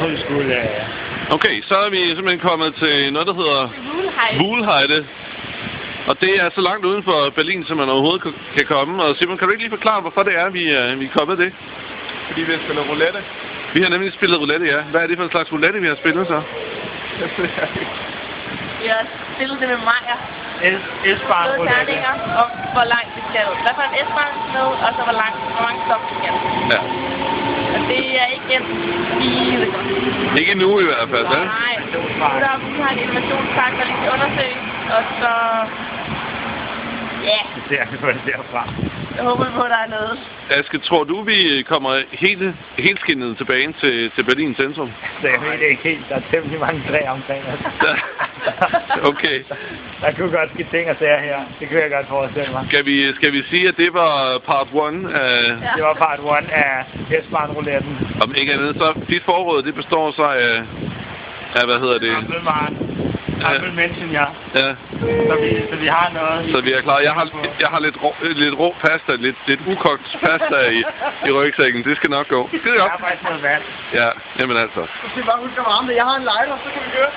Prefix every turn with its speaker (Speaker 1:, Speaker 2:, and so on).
Speaker 1: tror, vi skulle...
Speaker 2: Okay, så er vi simpelthen kommet til noget, der hedder Wuhlheide. Og det er så langt uden for Berlin, som man overhovedet kan komme. Og Simon, kan du ikke lige forklare, hvorfor det er, vi er kommet det?
Speaker 3: Fordi vi har spillet roulette.
Speaker 2: Vi har nemlig spillet roulette, ja. Hvad er det for en slags roulette, vi har spillet så?
Speaker 4: Vi har spillet det med Maja.
Speaker 1: S-barn roulette.
Speaker 4: Om hvor langt vi skal. Hvad for en S-barn med, og så hvor mange stop vi skal.
Speaker 2: Ja.
Speaker 4: Og det er ikke en skide godt.
Speaker 2: Ikke endnu i hvert fald, vel?
Speaker 4: Nej. Vi har en innovationspark, der lige skal undersøge. Og så... Ja.
Speaker 1: Det ser vi på det derfra.
Speaker 4: Jeg håber på, at der er noget.
Speaker 2: Aske, tror du, vi kommer helt skinnet tilbage til Berlin centrum?
Speaker 1: Så jeg ved det ikke helt. Der er temmelig mange træer omkring os.
Speaker 2: Okay.
Speaker 1: Der kunne godt ske ting og sager her. Det kan jeg godt forestille mig.
Speaker 2: Skal vi sige, at det var part 1 af...
Speaker 1: Ja. Det var part 1 af S-barn-rouletten.
Speaker 2: Om ikke andet, så dit forråd, det består så af hvad hedder det?
Speaker 1: Apple mention, ja.
Speaker 2: Ja.
Speaker 1: Så vi har noget.
Speaker 2: Så vi er klar. Jeg har lidt rå pasta, lidt ukogt pasta i rygsækken. Det skal nok gå. Skide godt.
Speaker 1: Jeg har faktisk noget vand.
Speaker 2: Ja, jamen altså.
Speaker 3: Du skal bare huske at varme det. Jeg har en lighter, så kan vi køre.